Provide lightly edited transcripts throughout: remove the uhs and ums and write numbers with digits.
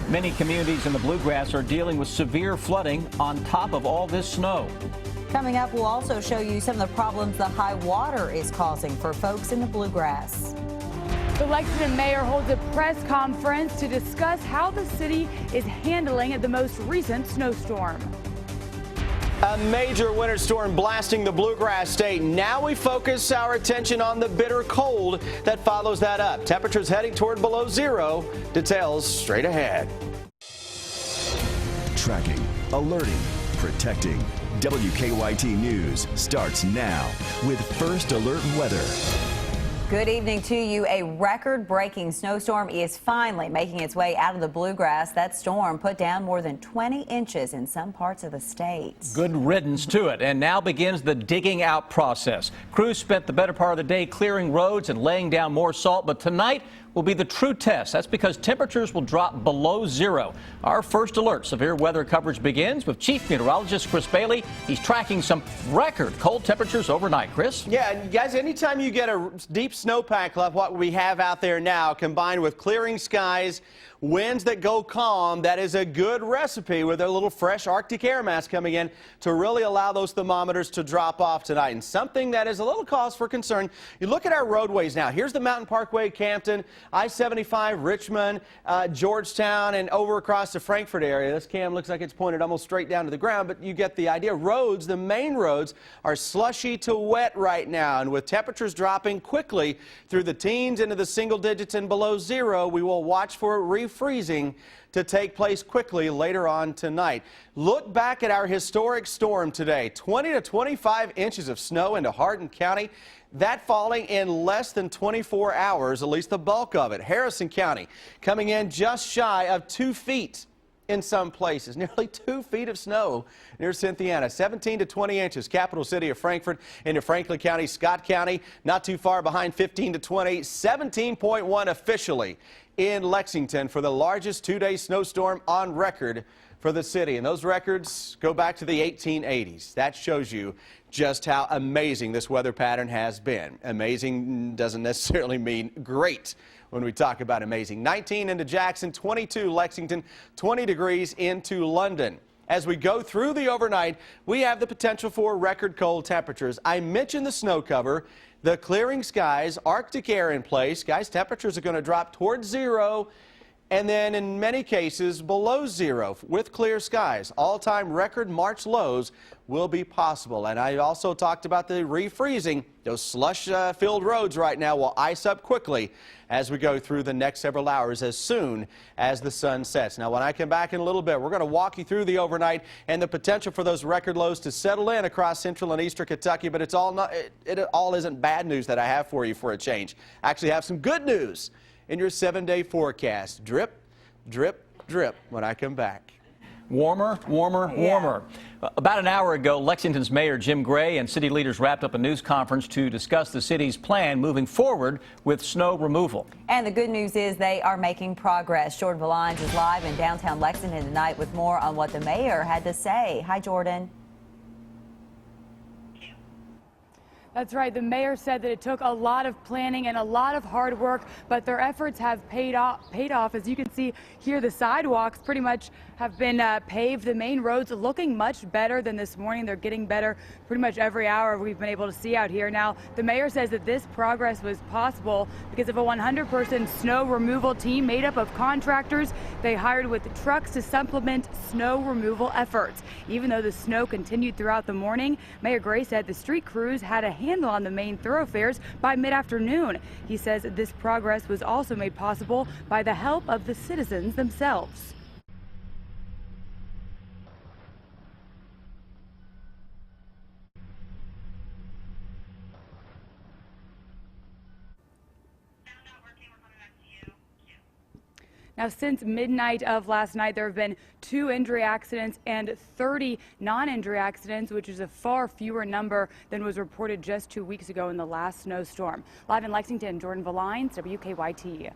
Many communities in the Bluegrass are dealing with severe flooding on top of all this snow. Coming up, we'll also show you some of the problems the high water is causing for folks in the Bluegrass. The Lexington mayor holds a press conference to discuss how the city is handling the most recent snowstorm. A major winter storm blasting the Bluegrass state. Now we focus our attention on the bitter cold that follows that up. Temperatures heading toward below zero. Details straight ahead. Tracking, alerting, protecting. WKYT News starts now with First Alert Weather. Good evening to you. A record-breaking snowstorm is finally making its way out of the Bluegrass. That storm put down more than 20 inches in some parts of the state. Good riddance to it. And now begins the digging out process. Crews spent the better part of the day clearing roads and laying down more salt. But tonight will be the true test. That's because temperatures will drop below zero. Our First Alert severe weather coverage begins with Chief Meteorologist Chris Bailey. He's tracking some record cold temperatures overnight. Chris? Yeah, guys, anytime you get a deep snowpack like what we have out there now, combined with clearing skies, winds that go calm, that is a good recipe with a little fresh Arctic air mass coming in to really allow those thermometers to drop off tonight. And something that is a little cause for concern, you look at our roadways now. Here's the Mountain Parkway, Campton, I-75, Richmond, Georgetown, and over across the Frankfort area. This cam looks like it's pointed almost straight down to the ground, but you get the idea. Roads, the main roads, are slushy to wet right now, and with temperatures dropping quickly through the teens into the single digits and below zero, we will watch for refreezing to take place quickly later on tonight. Look back at our historic storm today. 20 to 25 inches of snow into Hardin County. That falling in less than 24 hours, at least the bulk of it. Harrison County coming in just shy of 2 feet in some places. Nearly 2 feet of snow near Cynthiana. 17 to 20 inches. Capital city of Frankfort into Franklin County, Scott County, not too far behind 15 to 20. 17.1 officially in Lexington for the largest two-day snowstorm on record for the city. And those records go back to the 1880s. That shows you just how amazing this weather pattern has been. Amazing doesn't necessarily mean great when we talk about amazing. 19 into Jackson, 22 Lexington, 20 degrees into London. As we go through the overnight, we have the potential for record cold temperatures. I mentioned the snow cover, the clearing skies, Arctic air in place. Guys, temperatures are going to drop towards zero, and then in many cases below zero with clear skies. All-time record March lows will be possible. And I also talked about the refreezing. Those slush-filled roads right now will ice up quickly as we go through the next several hours as soon as the sun sets. Now, when I come back in a little bit, we're going to walk you through the overnight and the potential for those record lows to settle in across central and eastern Kentucky. But it all isn't bad news that I have for you for a change. I actually have some good news in your 7-day forecast. Drip, drip, drip when I come back. Warmer, warmer, warmer. About an hour ago, Lexington's Mayor Jim Gray and city leaders wrapped up a news conference to discuss the city's plan moving forward with snow removal. And the good news is they are making progress. Jordan Valines is live in downtown Lexington tonight with more on what the mayor had to say. Hi, Jordan. That's right. The mayor said that it took a lot of planning and a lot of hard work, but their efforts have paid off. As you can see here, the sidewalks pretty much have been paved. The main roads are looking much better than this morning. They're getting better pretty much every hour we've been able to see out here. Now, the mayor says that this progress was possible because of a 100-person snow removal team made up of contractors they hired with trucks to supplement snow removal efforts. Even though the snow continued throughout the morning, Mayor Gray said the street crews had a handle on the main thoroughfares by mid-afternoon. He says this progress was also made possible by the help of the citizens themselves. Now, since midnight of last night, there have been 2 injury accidents and 30 non-injury accidents, which is a far fewer number than was reported just 2 weeks ago in the last snowstorm. Live in Lexington, Jordan Valines, WKYT.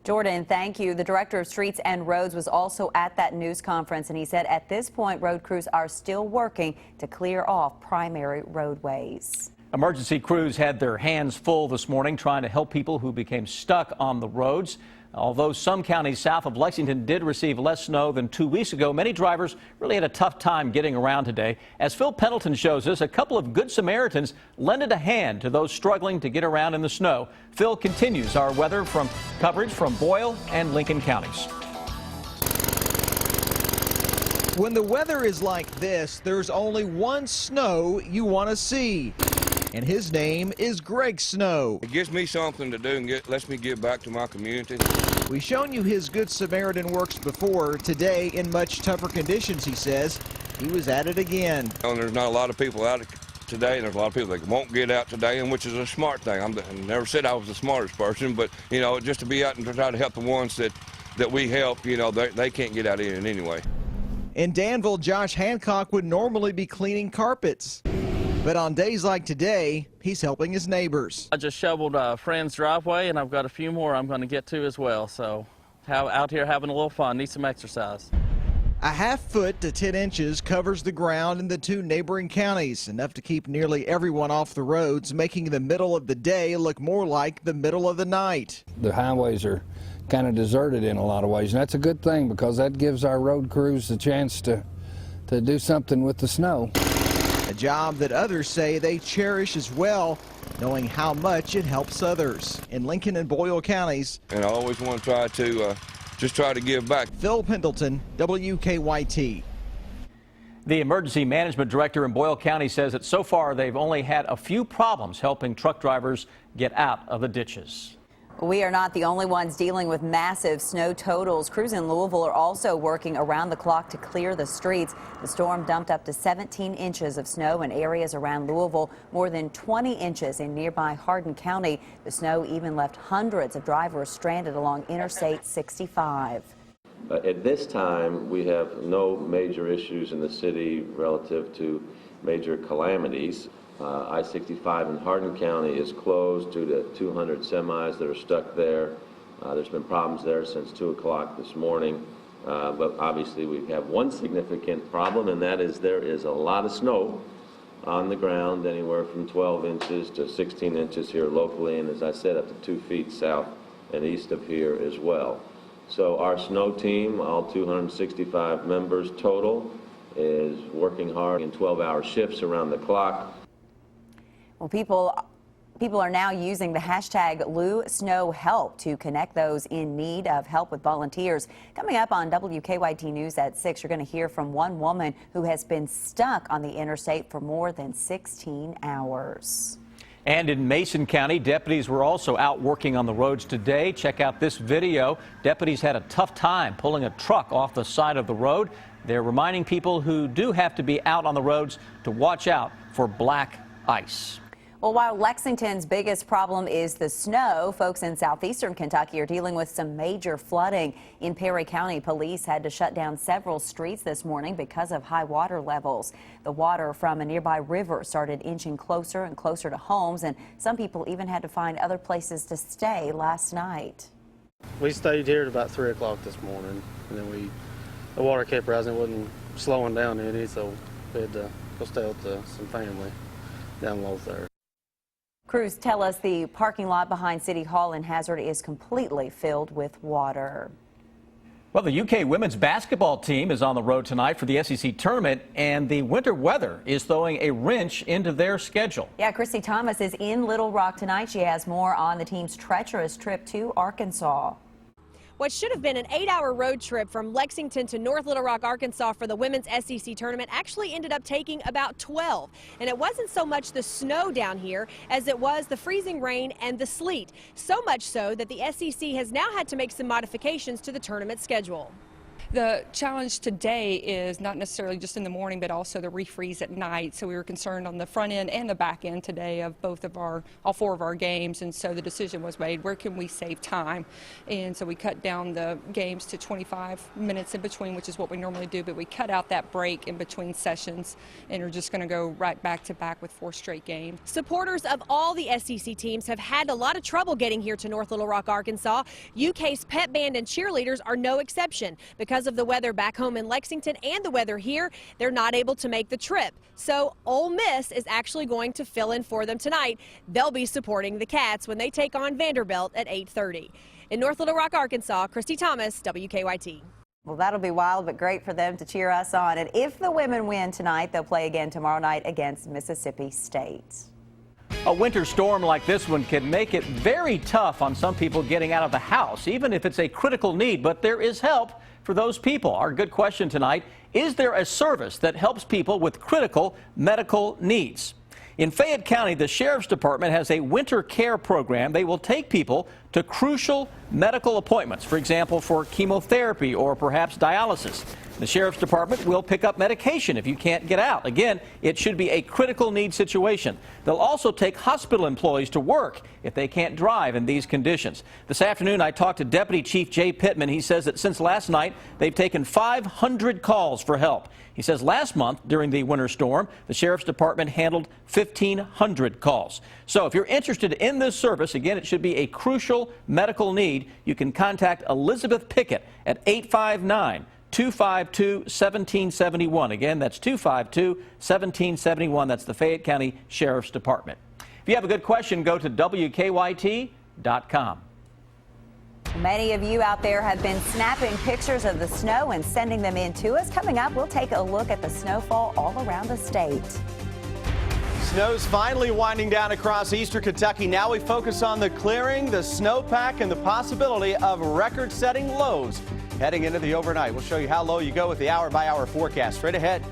Jordan, thank you. The director of Streets and Roads was also at that news conference, and he said at this point, road crews are still working to clear off primary roadways. Emergency crews had their hands full this morning trying to help people who became stuck on the roads. Although some counties south of Lexington did receive less snow than 2 weeks ago, many drivers really had a tough time getting around today. As Phil Pendleton shows us, a couple of good Samaritans lended a hand to those struggling to get around in the snow. Phil continues our weather coverage from Boyle and Lincoln counties. When the weather is like this, there's only one Snow you want to see, and his name is Greg Snow. It gives me something to do and lets me give back to my community. We've shown you his Good Samaritan works before. Today, in much tougher conditions, he says, he was at it again. And there's not a lot of people out today, and there's a lot of people that won't get out today, and which is a smart thing. I never said I was the smartest person, but, you know, just to be out and to try to help the ones that we help, you know, they can't get out in it anyway. In Danville, Josh Hancock would normally be cleaning carpets. But on days like today, he's helping his neighbors. I just shoveled a friend's driveway, and I've got a few more I'm going to get to as well. So out here having a little fun, need some exercise. A ½ foot to 10 inches covers the ground in the two neighboring counties, enough to keep nearly everyone off the roads, making the middle of the day look more like the middle of the night. The highways are kind of deserted in a lot of ways, and that's a good thing because that gives our road crews the chance to do something with the snow. A job that others say they cherish as well, knowing how much it helps others. In Lincoln and Boyle counties. And I always want to try to give back. Phil Pendleton, WKYT. The emergency management director in Boyle County says that so far they've only had a few problems helping truck drivers get out of the ditches. We are not the only ones dealing with massive snow totals. Crews in Louisville are also working around the clock to clear the streets. The storm dumped up to 17 inches of snow in areas around Louisville, more than 20 inches in nearby Hardin County. The snow even left hundreds of drivers stranded along Interstate 65. At this time, we have no major issues in the city relative to major calamities. I-65 in Hardin County is closed due to 200 semis that are stuck there. There's been problems there since 2 o'clock this morning. But obviously we have one significant problem, and that is there is a lot of snow on the ground, anywhere from 12 inches to 16 inches here locally, and as I said, up to 2 feet south and east of here as well. So our snow team, all 265 members total, is working hard in 12-hour shifts around the clock. Well, people are now using the hashtag #LouSnowHelp to connect those in need of help with volunteers. Coming up on WKYT News at 6, you're going to hear from one woman who has been stuck on the interstate for more than 16 hours. And in Mason County, deputies were also out working on the roads today. Check out this video. Deputies had a tough time pulling a truck off the side of the road. They're reminding people who do have to be out on the roads to watch out for black ice. Well, while Lexington's biggest problem is the snow, folks in southeastern Kentucky are dealing with some major flooding. In Perry County, police had to shut down several streets this morning because of high water levels. The water from a nearby river started inching closer and closer to homes, and some people even had to find other places to stay last night. We stayed here at about 3 o'clock this morning, and then the water kept rising. It wasn't slowing down any, so we had to go stay with some family down low there. Crews tell us the parking lot behind City Hall in Hazard is completely filled with water. Well, the UK women's basketball team is on the road tonight for the SEC tournament, and the winter weather is throwing a wrench into their schedule. Yeah, Christy Thomas is in Little Rock tonight. She has more on the team's treacherous trip to Arkansas. What should have been an 8-hour road trip from Lexington to North Little Rock, Arkansas for the women's SEC tournament actually ended up taking about 12. And it wasn't so much the snow down here as it was the freezing rain and the sleet. So much so that the SEC has now had to make some modifications to the tournament schedule. The challenge today is not necessarily just in the morning, but also the refreeze at night. So we were concerned on the front end and the back end today of all 4 of our games. And so the decision was made, where can we save time? And so we cut down the games to 25 minutes in between, which is what we normally do. But we cut out that break in between sessions and are just going to go right back to back with 4 straight games. Supporters of all the SEC teams have had a lot of trouble getting here to North Little Rock, Arkansas. UK's pep band and cheerleaders are no exception. Because of the weather back home in Lexington and the weather here, they're not able to make the trip. So Ole Miss is actually going to fill in for them tonight. They'll be supporting the Cats when they take on Vanderbilt at 8:30. In North Little Rock, Arkansas, Christy Thomas, WKYT. Well, that'll be wild, but great for them to cheer us on. And if the women win tonight, they'll play again tomorrow night against Mississippi State. A winter storm like this one can make it very tough on some people getting out of the house, even if it's a critical need. But there is help for those people. Our good question tonight, is there a service that helps people with critical medical needs? In Fayette County, the Sheriff's Department has a winter care program. They will take people to crucial medical appointments, for example, for chemotherapy or perhaps dialysis. The Sheriff's Department will pick up medication if you can't get out. Again, it should be a critical need situation. They'll also take hospital employees to work if they can't drive in these conditions. This afternoon, I talked to Deputy Chief Jay Pittman. He says that since last night, they've taken 500 calls for help. He says last month, during the winter storm, the Sheriff's Department handled 1,500 calls. So if you're interested in this service, again, it should be a crucial medical need. You can contact Elizabeth Pickett at 859-252-1771. Again, that's 252-1771. That's the Fayette County Sheriff's Department. If you have a good question, go to WKYT.com. Many of you out there have been snapping pictures of the snow and sending them in to us. Coming up, we'll take a look at the snowfall all around the state. Snow's finally winding down across eastern Kentucky. Now we focus on the clearing, the snowpack, and the possibility of record-setting lows heading into the overnight. We'll show you how low you go with the hour-by-hour forecast straight ahead.